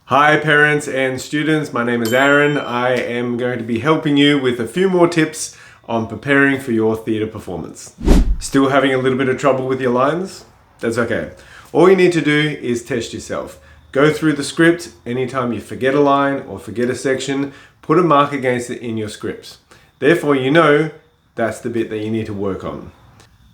Hi parents and students, my name is Aaron. I am going to be helping you with a few more tips on preparing for your theatre performance. Still having a little bit of trouble with your lines? That's okay. All you need to do is test yourself. Go through the script. Anytime you forget a line or forget a section, put a mark against it in your scripts. Therefore you know that's the bit that you need to work on.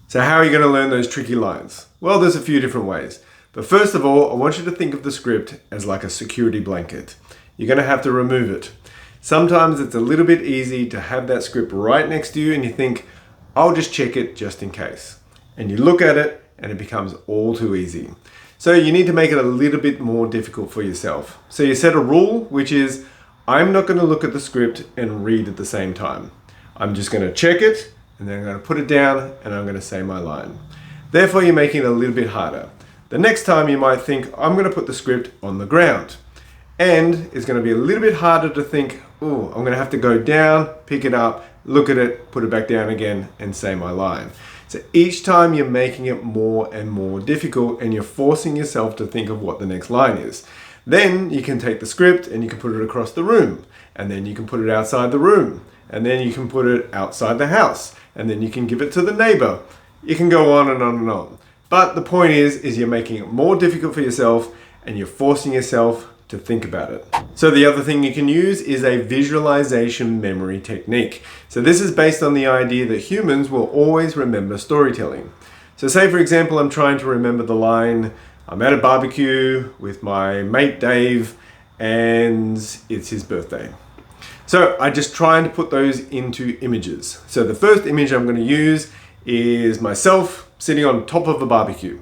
So how are you going to learn those tricky lines? Well, there's a few different ways. But first of all, I want you to think of the script as like a security blanket. You're going to have to remove it. Sometimes it's a little bit easy to have that script right next to you and you think, I'll just check it just in case. And you look at it and it becomes all too easy. So you need to make it a little bit more difficult for yourself. So you set a rule, which is, I'm not going to look at the script and read at the same time. I'm just going to check it and then I'm going to put it down and I'm going to say my line. Therefore, you're making it a little bit harder. The next time you might think, I'm going to put the script on the ground. And it's going to be a little bit harder to think, oh, I'm going to have to go down, pick it up, look at it, put it back down again, and say my line. So each time you're making it more and more difficult and you're forcing yourself to think of what the next line is. Then you can take the script and you can put it across the room. And then you can put it outside the room. And then you can put it outside the house. And then you can give it to the neighbor. You can go on and on and on. But the point is you're making it more difficult for yourself and you're forcing yourself to think about it. So the other thing you can use is a visualization memory technique. So this is based on the idea that humans will always remember storytelling. So say for example, I'm trying to remember the line, I'm at a barbecue with my mate Dave and it's his birthday. So I just trying to put those into images. So the first image I'm going to use is myself sitting on top of a barbecue,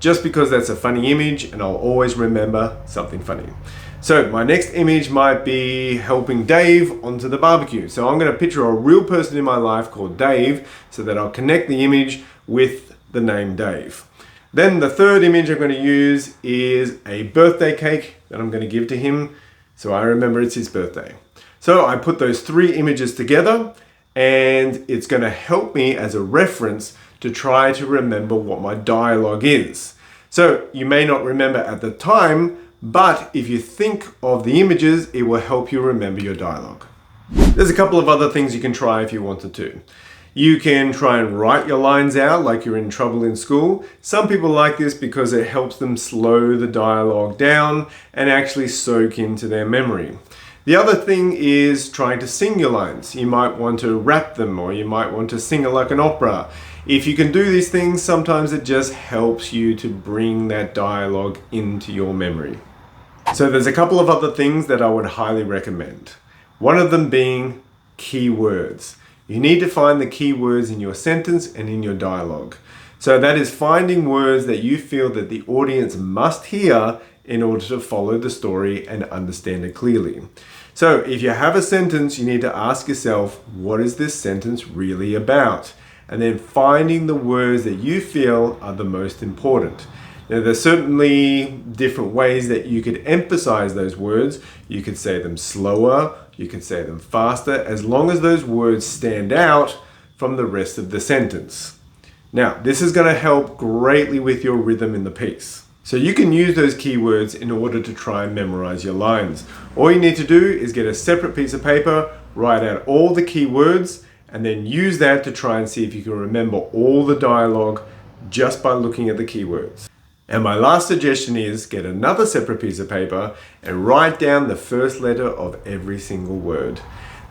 just because that's a funny image and I'll always remember something funny. So my next image might be helping Dave onto the barbecue. So I'm going to picture a real person in my life called Dave so that I'll connect the image with the name Dave. Then the third image I'm going to use is a birthday cake that I'm going to give to him so I remember it's his birthday. So I put those three images together and it's going to help me as a reference to try to remember what my dialogue is. So you may not remember at the time, but if you think of the images, it will help you remember your dialogue. There's a couple of other things you can try if you wanted to. You can try and write your lines out like you're in trouble in school. Some people like this because it helps them slow the dialogue down and actually soak into their memory. The other thing is trying to sing your lines. You might want to rap them or you might want to sing it like an opera. If you can do these things, sometimes it just helps you to bring that dialogue into your memory. So there's a couple of other things that I would highly recommend. One of them being keywords. You need to find the keywords in your sentence and in your dialogue. So that is finding words that you feel that the audience must hear in order to follow the story and understand it clearly. So if you have a sentence, you need to ask yourself, what is this sentence really about? And then finding the words that you feel are the most important. Now there's certainly different ways that you could emphasize those words. You could say them slower, you could say them faster, as long as those words stand out from the rest of the sentence. Now, this is going to help greatly with your rhythm in the piece. So you can use those keywords in order to try and memorize your lines. All you need to do is get a separate piece of paper, write out all the keywords, and then use that to try and see if you can remember all the dialogue just by looking at the keywords. And my last suggestion is get another separate piece of paper and write down the first letter of every single word.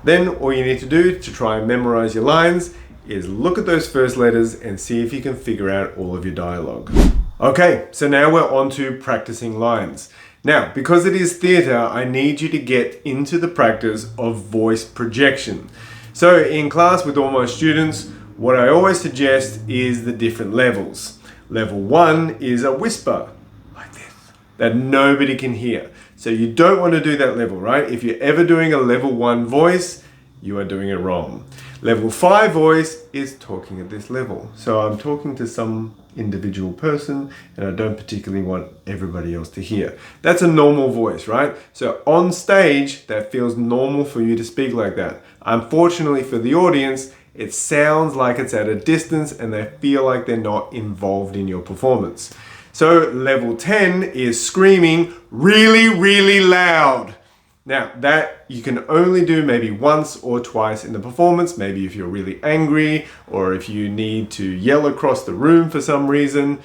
Then all you need to do to try and memorize your lines is look at those first letters and see if you can figure out all of your dialogue. Okay, so now we're on to practicing lines. Now, because it is theatre, I need you to get into the practice of voice projection. So in class with all my students, what I always suggest is the different levels. Level 1 is a whisper, like this, that nobody can hear. So you don't want to do that level, right? If you're ever doing a level 1 voice, you are doing it wrong. Level 5 voice is talking at this level. So I'm talking to some individual person and I don't particularly want everybody else to hear. That's a normal voice, right? So on stage, that feels normal for you to speak like that. Unfortunately for the audience, it sounds like it's at a distance and they feel like they're not involved in your performance. So level 10 is screaming really, really loud. Now that you can only do maybe once or twice in the performance, maybe if you're really angry or if you need to yell across the room for some reason.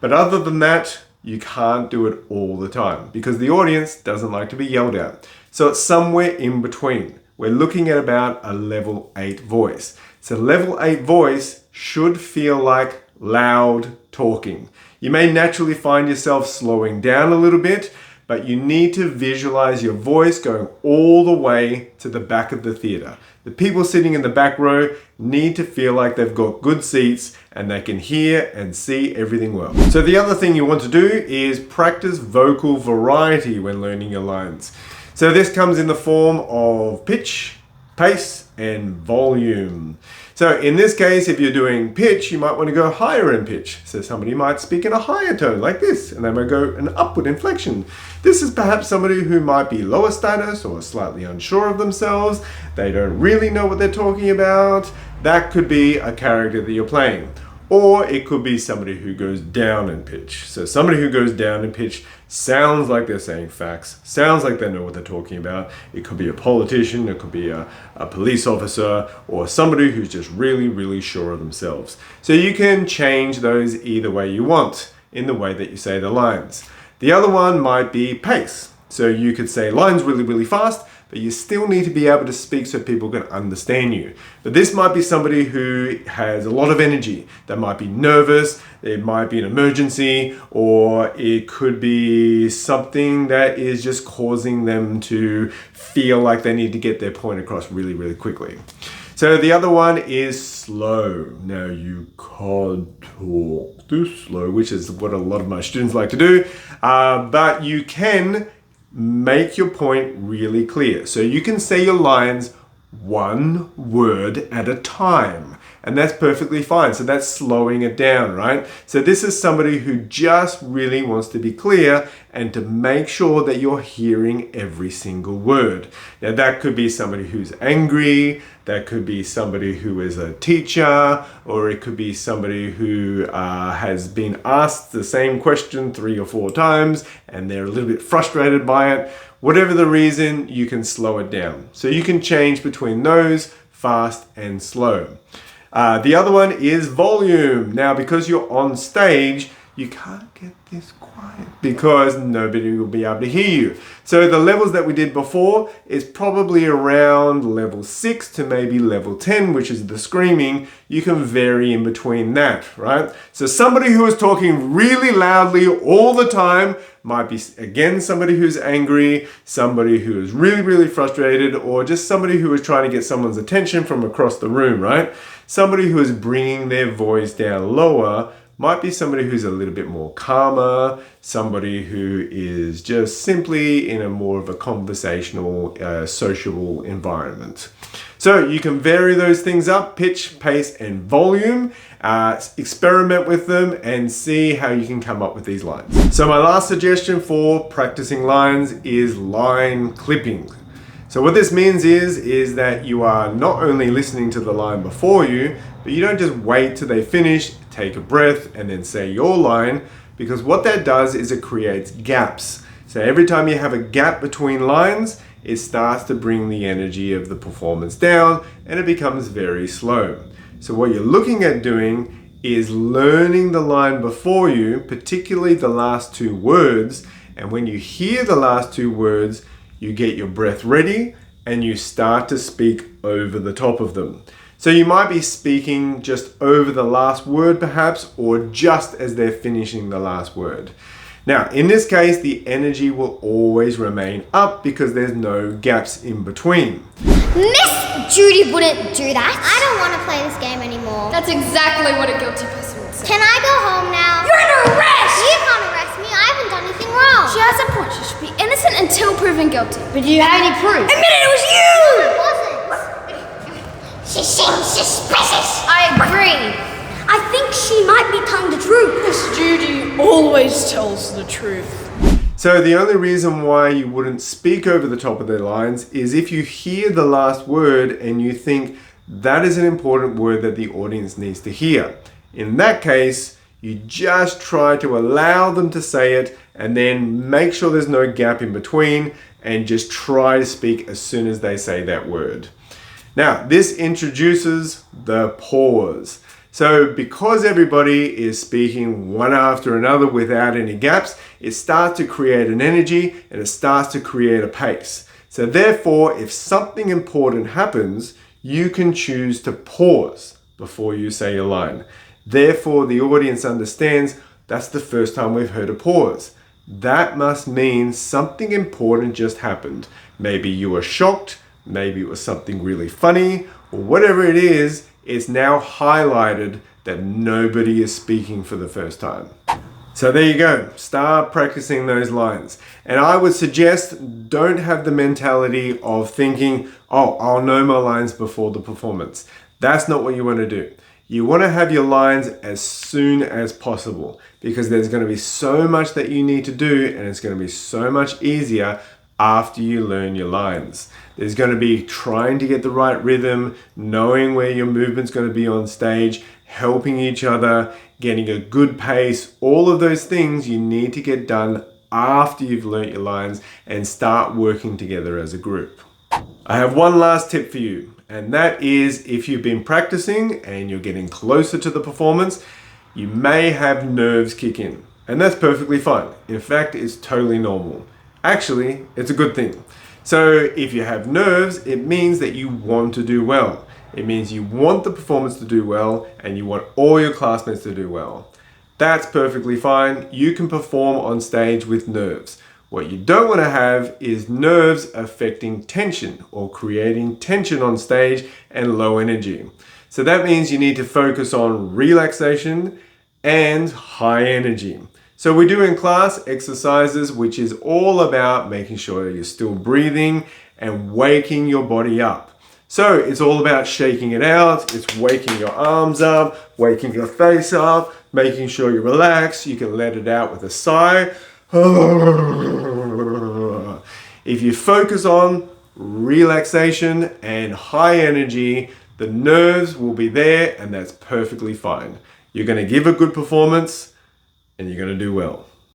But other than that, you can't do it all the time because the audience doesn't like to be yelled at. So it's somewhere in between. We're looking at about a level 8 voice. So level 8 voice should feel like loud talking. You may naturally find yourself slowing down a little bit, but you need to visualize your voice going all the way to the back of the theater. The people sitting in the back row need to feel like they've got good seats and they can hear and see everything well. So the other thing you want to do is practice vocal variety when learning your lines. So this comes in the form of pitch, pace, and volume. So in this case, if you're doing pitch, you might want to go higher in pitch. So somebody might speak in a higher tone like this, and they might go an upward inflection. This is perhaps somebody who might be lower status or slightly unsure of themselves. They don't really know what they're talking about. That could be a character that you're playing. Or it could be somebody who goes down in pitch. So somebody who goes down in pitch sounds like they're saying facts, sounds like they know what they're talking about. It could be a politician, it could be a police officer, or somebody who's just really, really sure of themselves. So you can change those either way you want in the way that you say the lines. The other one might be pace. So you could say lines really, really fast, but you still need to be able to speak so people can understand you. But this might be somebody who has a lot of energy. They might be nervous, it might be an emergency, or it could be something that is just causing them to feel like they need to get their point across really, really quickly. So the other one is slow. Now you can't talk too slow, which is what a lot of my students like to do, but you can make your point really clear. So you can say your lines one word at a time, and that's perfectly fine. So that's slowing it down, right? So this is somebody who just really wants to be clear and to make sure that you're hearing every single word. Now that could be somebody who's angry, that could be somebody who is a teacher, or it could be somebody who has been asked the same question 3 or 4 times and they're a little bit frustrated by it. Whatever the reason, you can slow it down. So you can change between those, fast and slow. The other one is volume. Now, because you're on stage, you can't get this quiet because nobody will be able to hear you. So the levels that we did before is probably around level 6 to maybe level 10, which is the screaming. You can vary in between that, right? So somebody who is talking really loudly all the time might be, again, somebody who's angry, somebody who is really, really frustrated, or just somebody who is trying to get someone's attention from across the room, right? Somebody who is bringing their voice down lower might be somebody who's a little bit more calmer, somebody who is just simply in a more of a conversational, sociable environment. So you can vary those things up, pitch, pace, and volume. Experiment with them and see how you can come up with these lines. So my last suggestion for practicing lines is line clipping. So what this means is that you are not only listening to the line before you, but you don't just wait till they finish, take a breath, and then say your line, because what that does is it creates gaps. So every time you have a gap between lines, it starts to bring the energy of the performance down and it becomes very slow. So what you're looking at doing is learning the line before you, particularly the last 2 words, and when you hear the last 2 words, you get your breath ready and you start to speak over the top of them. So you might be speaking just over the last word perhaps, or just as they're finishing the last word. Now, in this case, the energy will always remain up because there's no gaps in between. Miss Judy wouldn't do that. I don't want to play this game anymore. That's exactly what a guilty person would say. Can I go home now? You're under arrest! You can't arrest me. I haven't done anything wrong. She has a point. She should be innocent until proven guilty. But do you have any proof? Admit it was you! No, it wasn't. She seems suspicious. I agree. I think she might be telling the truth. Miss Judy always tells the truth. So the only reason why you wouldn't speak over the top of their lines is if you hear the last word and you think that is an important word that the audience needs to hear. In that case, You just try to allow them to say it and then make sure there's no gap in between and just try to speak as soon as they say that word. Now, this introduces the pause. So because everybody is speaking one after another without any gaps, it starts to create an energy and it starts to create a pace. So therefore, if something important happens, you can choose to pause before you say your line. Therefore, the audience understands that's the first time we've heard a pause. That must mean something important just happened. Maybe you were shocked, maybe it was something really funny, or whatever it is, it's now highlighted that nobody is speaking for the first time. So there you go, start practicing those lines. And I would suggest don't have the mentality of thinking, oh, I'll know my lines before the performance. That's not what you want to do. You want to have your lines as soon as possible because there's going to be so much that you need to do and it's going to be so much easier after you learn your lines. There's going to be trying to get the right rhythm, knowing where your movement's going to be on stage, helping each other, getting a good pace. All of those things you need to get done after you've learnt your lines and start working together as a group. I have one last tip for you, and that is if you've been practicing and you're getting closer to the performance, you may have nerves kick in, and that's perfectly fine. In fact, it's totally normal. Actually, it's a good thing. So if you have nerves, it means that you want to do well. It means you want the performance to do well and you want all your classmates to do well. That's perfectly fine. You can perform on stage with nerves. What you don't want to have is nerves affecting tension or creating tension on stage and low energy. So that means you need to focus on relaxation and high energy. So we do in class exercises which is all about making sure you're still breathing and waking your body up. So it's all about shaking it out, it's waking your arms up, waking your face up, making sure you relax. You can let it out with a sigh. If you focus on relaxation and high energy, the nerves will be there and that's perfectly fine. You're going to give a good performance and you're going to do well.